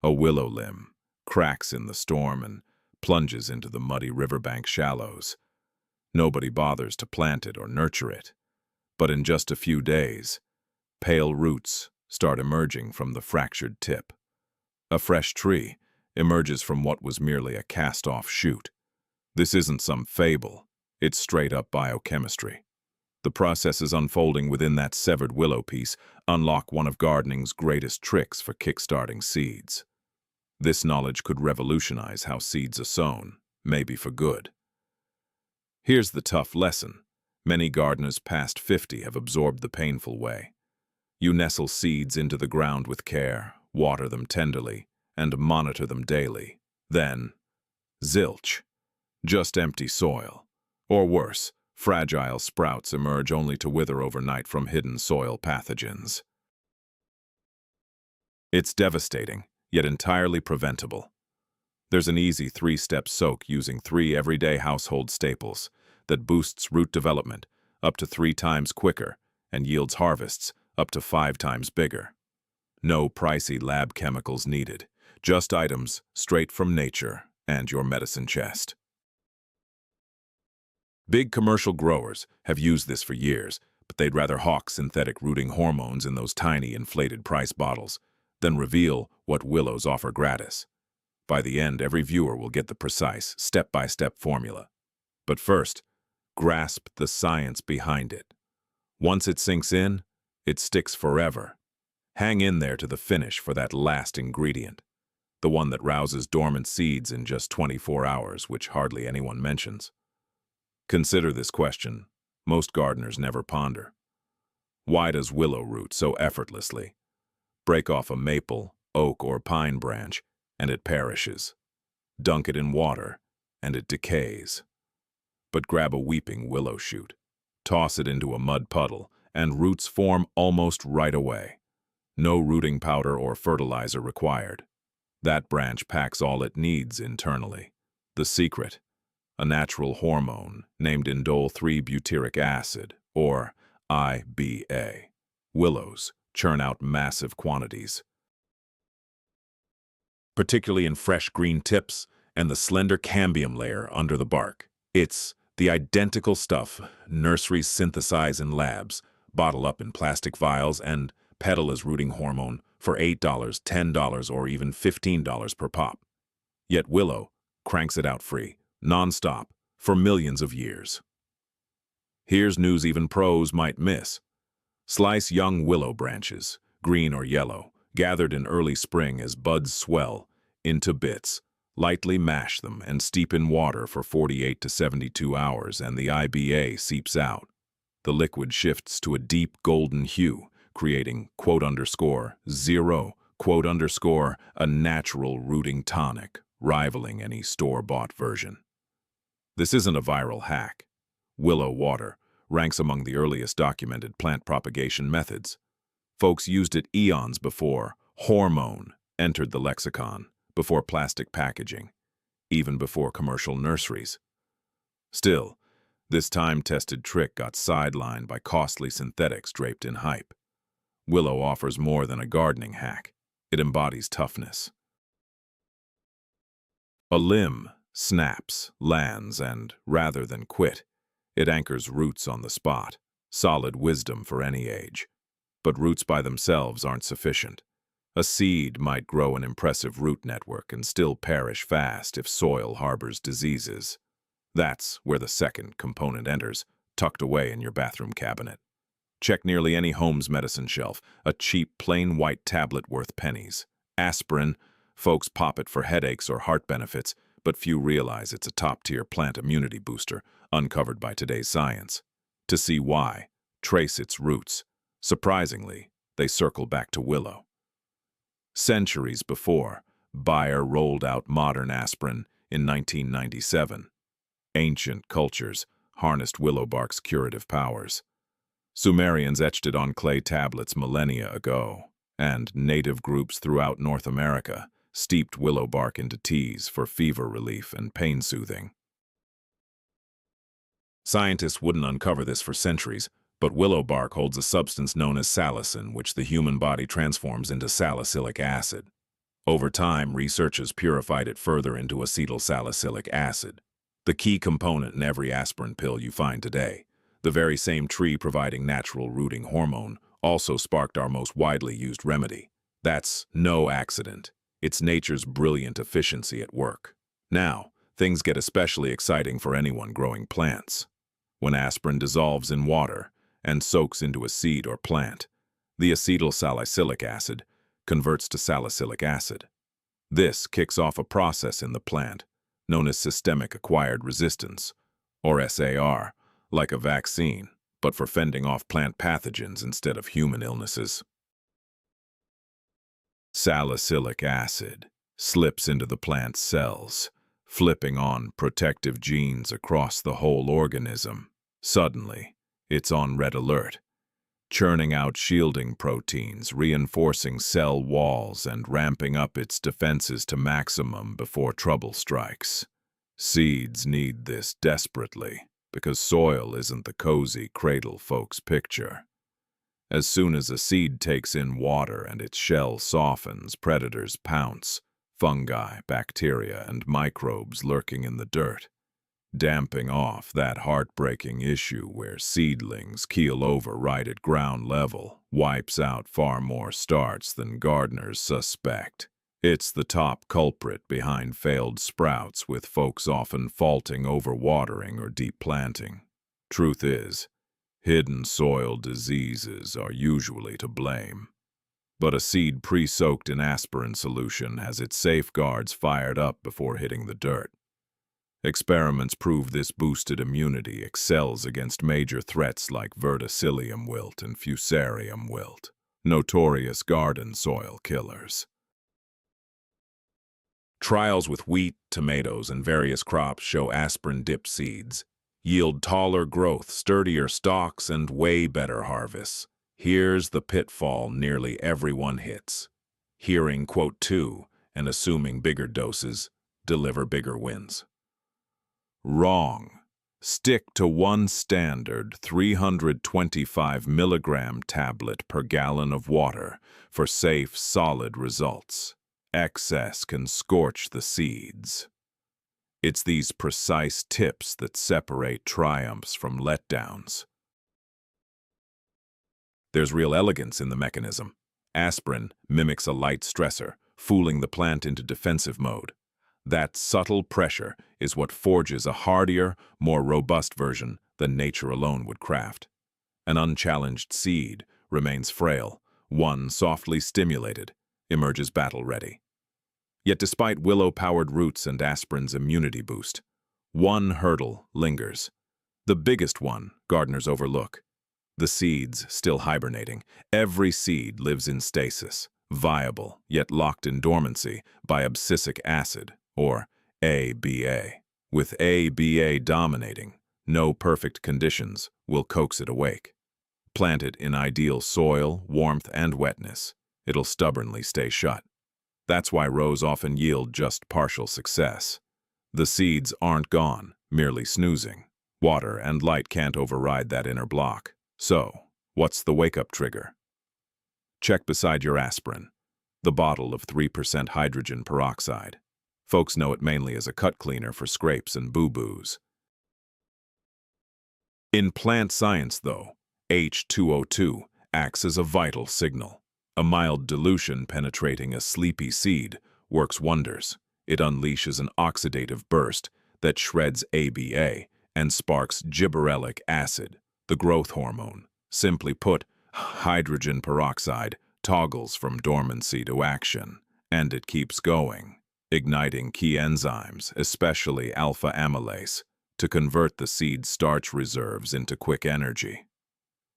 A willow limb cracks in the storm and plunges into the muddy riverbank shallows. Nobody bothers to plant it or nurture it, but in just a few days, pale roots start emerging from the fractured tip. A fresh tree emerges from what was merely a cast-off shoot. This isn't some fable, it's straight-up biochemistry. The processes unfolding within that severed willow piece unlock one of gardening's greatest tricks for kickstarting seeds. This knowledge could revolutionize how seeds are sown, maybe for good. Here's the tough lesson. Many gardeners past 50 have absorbed the painful way. You nestle seeds into the ground with care, water them tenderly, and monitor them daily. Then, zilch. Just empty soil. Or worse, fragile sprouts emerge only to wither overnight from hidden soil pathogens. It's devastating, yet entirely preventable. There's an easy 3-step soak using 3 everyday household staples that boosts root development up to 3 times quicker and yields harvests up to 5 times bigger. No pricey lab chemicals needed, just items straight from nature and your medicine chest. Big commercial growers have used this for years, but they'd rather hawk synthetic rooting hormones in those tiny inflated price bottles than reveal what willows offer gratis. By the end, every viewer will get the precise, step-by-step formula. But first, grasp the science behind it. Once it sinks in, it sticks forever. Hang in there to the finish for that last ingredient, the one that rouses dormant seeds in just 24 hours, which hardly anyone mentions. Consider this question most gardeners never ponder. Why does willow root so effortlessly? Break off a maple, oak, or pine branch, and it perishes. Dunk it in water, and it decays. But grab a weeping willow shoot, toss it into a mud puddle, and roots form almost right away. No rooting powder or fertilizer required. That branch packs all it needs internally. The secret: a natural hormone named indole-3-butyric acid, or IBA. Willows churn out massive quantities, particularly in fresh green tips and the slender cambium layer under the bark. It's the identical stuff nurseries synthesize in labs, bottle up in plastic vials, and peddle as rooting hormone for $8, $10, or even $15 per pop. Yet Willow cranks it out free, non-stop, for millions of years. Here's news even pros might miss. Slice young willow branches, green or yellow, gathered in early spring as buds swell, into bits. Lightly mash them and steep in water for 48 to 72 hours, and the IBA seeps out. The liquid shifts to a deep golden hue, creating "0", a natural rooting tonic, rivaling any store-bought version. This isn't a viral hack. Willow water ranks among the earliest documented plant propagation methods. Folks used it eons before hormone entered the lexicon, before plastic packaging, even before commercial nurseries. Still, this time-tested trick got sidelined by costly synthetics draped in hype. Willow offers more than a gardening hack. It embodies toughness. A limb snaps, lands, and, rather than quit, it anchors roots on the spot. Solid wisdom for any age. But roots by themselves aren't sufficient. A seed might grow an impressive root network and still perish fast if soil harbors diseases. That's where the second component enters, tucked away in your bathroom cabinet. Check nearly any home's medicine shelf, a cheap, plain white tablet worth pennies. Aspirin, folks pop it for headaches or heart benefits, but few realize it's a top-tier plant immunity booster, uncovered by today's science. To see why, trace its roots. Surprisingly, they circle back to willow. Centuries before, Bayer rolled out modern aspirin in 1997. Ancient cultures harnessed willow bark's curative powers. Sumerians etched it on clay tablets millennia ago, and native groups throughout North America steeped willow bark into teas for fever relief and pain soothing. Scientists wouldn't uncover this for centuries, but willow bark holds a substance known as salicin, which the human body transforms into salicylic acid. Over time, researchers purified it further into acetylsalicylic acid, the key component in every aspirin pill you find today. The very same tree providing natural rooting hormone also sparked our most widely used remedy. That's no accident. It's nature's brilliant efficiency at work. Now, things get especially exciting for anyone growing plants. When aspirin dissolves in water and soaks into a seed or plant, the acetylsalicylic acid converts to salicylic acid. This kicks off a process in the plant known as systemic acquired resistance, or SAR, like a vaccine, but for fending off plant pathogens instead of human illnesses. Salicylic acid slips into the plant's cells, flipping on protective genes across the whole organism. Suddenly, it's on red alert, churning out shielding proteins, reinforcing cell walls, and ramping up its defenses to maximum before trouble strikes. Seeds need this desperately, because soil isn't the cozy cradle folks picture. As soon as a seed takes in water and its shell softens, predators pounce, fungi, bacteria, and microbes lurking in the dirt, damping off that heartbreaking issue where seedlings keel over right at ground level, wipes out far more starts than gardeners suspect. It's the top culprit behind failed sprouts, with folks often faulting overwatering or deep planting. Truth is, hidden soil diseases are usually to blame. But a seed pre-soaked in aspirin solution has its safeguards fired up before hitting the dirt. Experiments prove this boosted immunity excels against major threats like verticillium wilt and fusarium wilt, notorious garden soil killers. Trials with wheat, tomatoes, and various crops show aspirin-dipped seeds yield taller growth, sturdier stalks, and way better harvests. Here's the pitfall nearly everyone hits. Hearing quote 2 and assuming bigger doses deliver bigger wins. Wrong. Stick to one standard 325 milligram tablet per gallon of water for safe, solid results. Excess can scorch the seeds. It's these precise tips that separate triumphs from letdowns. There's real elegance in the mechanism. Aspirin mimics a light stressor, fooling the plant into defensive mode. That subtle pressure is what forges a hardier, more robust version than nature alone would craft. An unchallenged seed remains frail. One softly stimulated emerges battle-ready. Yet despite willow-powered roots and aspirin's immunity boost, one hurdle lingers. The biggest one gardeners overlook. The seeds still hibernating. Every seed lives in stasis, viable yet locked in dormancy by abscisic acid, or ABA. With ABA dominating, no perfect conditions will coax it awake. Plant it in ideal soil, warmth, and wetness. It'll stubbornly stay shut. That's why rows often yield just partial success. The seeds aren't gone, merely snoozing. Water and light can't override that inner block. So, what's the wake-up trigger? Check beside your aspirin, the bottle of 3% hydrogen peroxide. Folks know it mainly as a cut cleaner for scrapes and boo-boos. In plant science, though, H2O2 acts as a vital signal. A mild dilution penetrating a sleepy seed works wonders. It unleashes an oxidative burst that shreds ABA and sparks gibberellic acid, the growth hormone. Simply put, hydrogen peroxide toggles from dormancy to action, and it keeps going, igniting key enzymes, especially alpha amylase, to convert the seed's starch reserves into quick energy.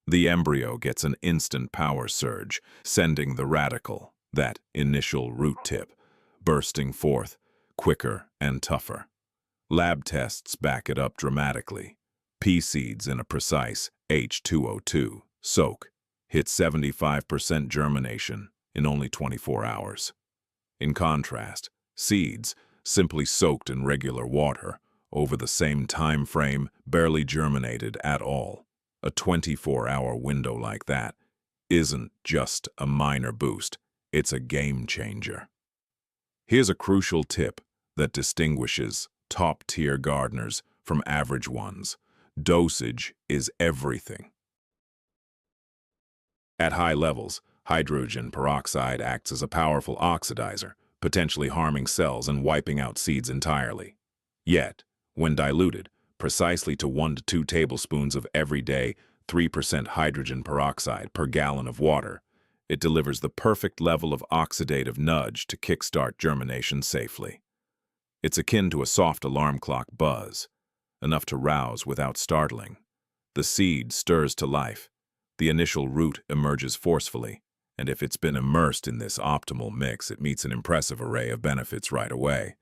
The embryo gets an instant power surge, sending the radical, that initial root tip, bursting forth, quicker and tougher. Lab tests back it up dramatically. Pea seeds in a precise H2O2 soak hit 75% germination in only 24 hours. In contrast, seeds, simply soaked in regular water, over the same time frame, barely germinated at all. A 24-hour window like that isn't just a minor boost, it's a game changer. Here's a crucial tip that distinguishes top-tier gardeners from average ones. Dosage is everything. At high levels, hydrogen peroxide acts as a powerful oxidizer, potentially harming cells and wiping out seeds entirely. Yet, when diluted, precisely to 1 to 2 tablespoons of everyday 3% hydrogen peroxide per gallon of water, it delivers the perfect level of oxidative nudge to kickstart germination safely. It's akin to a soft alarm clock buzz, enough to rouse without startling. The seed stirs to life. The initial root emerges forcefully, and if it's been immersed in this optimal mix, it meets an impressive array of benefits right away.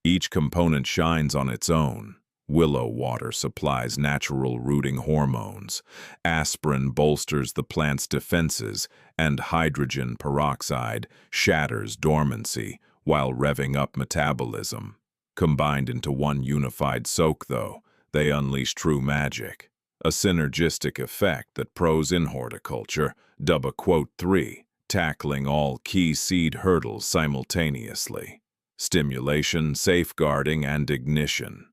Each component shines on its own. Willow water supplies natural rooting hormones, aspirin bolsters the plant's defenses, and hydrogen peroxide shatters dormancy while revving up metabolism. Combined into one unified soak, though, they unleash true magic. A synergistic effect that pros in horticulture dub a quote 3, tackling all key seed hurdles simultaneously. Stimulation, safeguarding, and ignition.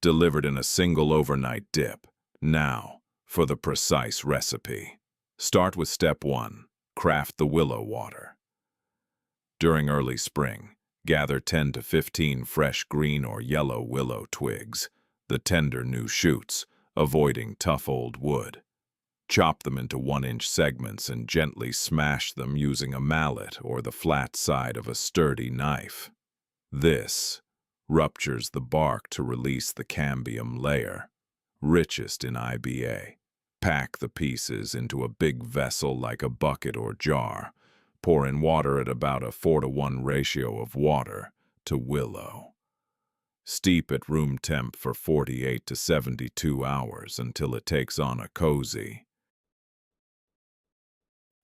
Delivered in a single overnight dip. Now, for the precise recipe. Start with step 1, craft the willow water. During early spring, gather 10 to 15 fresh green or yellow willow twigs, the tender new shoots, avoiding tough old wood. Chop them into 1-inch segments and gently smash them using a mallet or the flat side of a sturdy knife. This ruptures the bark to release the cambium layer, richest in IBA. Pack the pieces into a big vessel like a bucket or jar. Pour in water at about a 4-to-1 ratio of water to willow. Steep at room temp for 48 to 72 hours until it takes on a cozy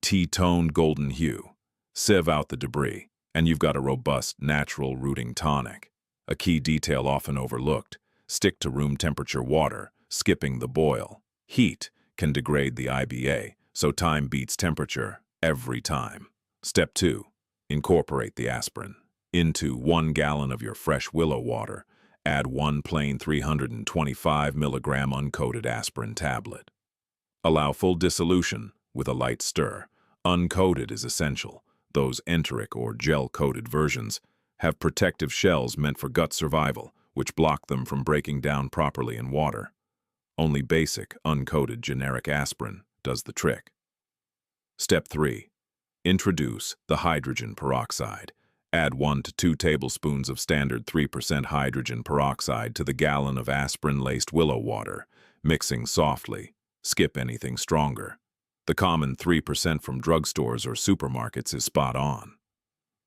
tea-toned golden hue. Sieve out the debris, and you've got a robust, natural rooting tonic. A key detail often overlooked: stick to room temperature water, skipping the boil. Heat can degrade the IBA, so time beats temperature every time. Step 2. Incorporate the aspirin. Into 1 gallon of your fresh willow water, add 1 plain 325 milligram uncoated aspirin tablet. Allow full dissolution with a light stir. Uncoated is essential. Those enteric or gel-coated versions have protective shells meant for gut survival, which block them from breaking down properly in water. Only basic, uncoated generic aspirin does the trick. Step 3. Introduce the hydrogen peroxide. Add 1 to 2 tablespoons of standard 3% hydrogen peroxide to the gallon of aspirin-laced willow water, mixing softly. Skip anything stronger. The common 3% from drugstores or supermarkets is spot on.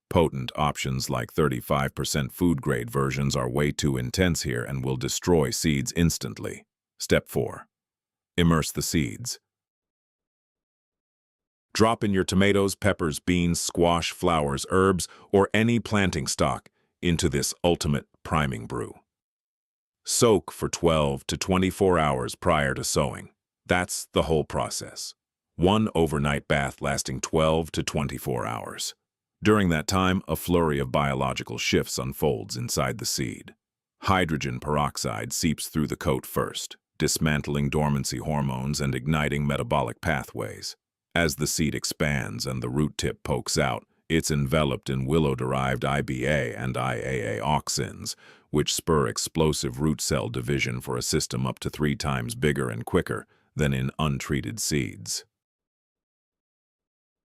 Potent options like 35% food-grade versions are way too intense here and will destroy seeds instantly. Step 4. Immerse the seeds. Drop in your tomatoes, peppers, beans, squash, flowers, herbs, or any planting stock into this ultimate priming brew. Soak for 12 to 24 hours prior to sowing. That's the whole process. One overnight bath lasting 12 to 24 hours. During that time, a flurry of biological shifts unfolds inside the seed. Hydrogen peroxide seeps through the coat first, dismantling dormancy hormones and igniting metabolic pathways. As the seed expands and the root tip pokes out, it's enveloped in willow-derived IBA and IAA auxins, which spur explosive root cell division for a system up to 3 times bigger and quicker than in untreated seeds.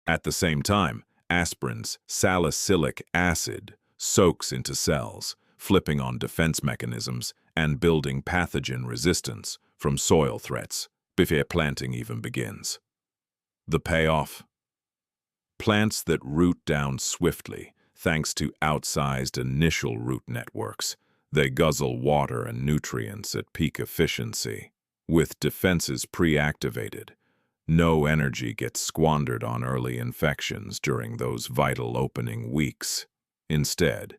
At the same time, aspirin's salicylic acid soaks into cells, flipping on defense mechanisms and building pathogen resistance from soil threats before planting even begins. The payoff? Plants that root down swiftly thanks to outsized initial root networks. They guzzle water and nutrients at peak efficiency. With defenses pre-activated, no energy gets squandered on early infections during those vital opening weeks. Instead,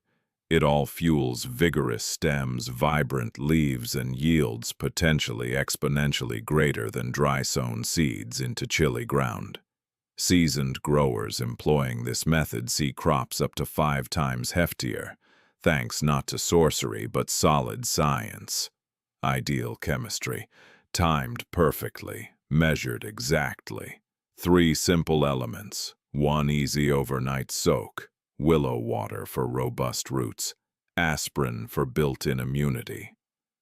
it all fuels vigorous stems, vibrant leaves, and yields potentially exponentially greater than dry-sown seeds into chilly ground. Seasoned growers employing this method see crops up to 5 times heftier, thanks not to sorcery but solid science. Ideal chemistry, timed perfectly, measured exactly. 3 simple elements, 1 easy overnight soak, willow water for robust roots, aspirin for built-in immunity,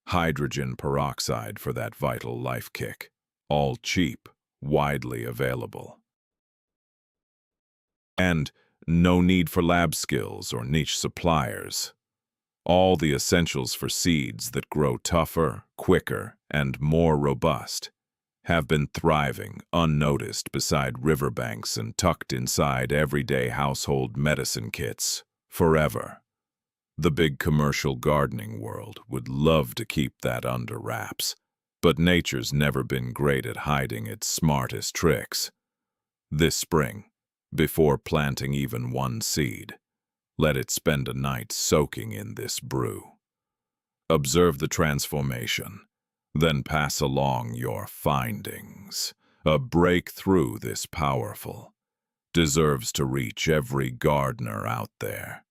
hydrogen peroxide for that vital life kick. All cheap, widely available. And no need for lab skills or niche suppliers. All the essentials for seeds that grow tougher, quicker, and more robust have been thriving unnoticed beside riverbanks and tucked inside everyday household medicine kits forever. The big commercial gardening world would love to keep that under wraps, but nature's never been great at hiding its smartest tricks. This spring, before planting even 1 seed, let it spend a night soaking in this brew. Observe the transformation, then pass along your findings. A breakthrough this powerful deserves to reach every gardener out there.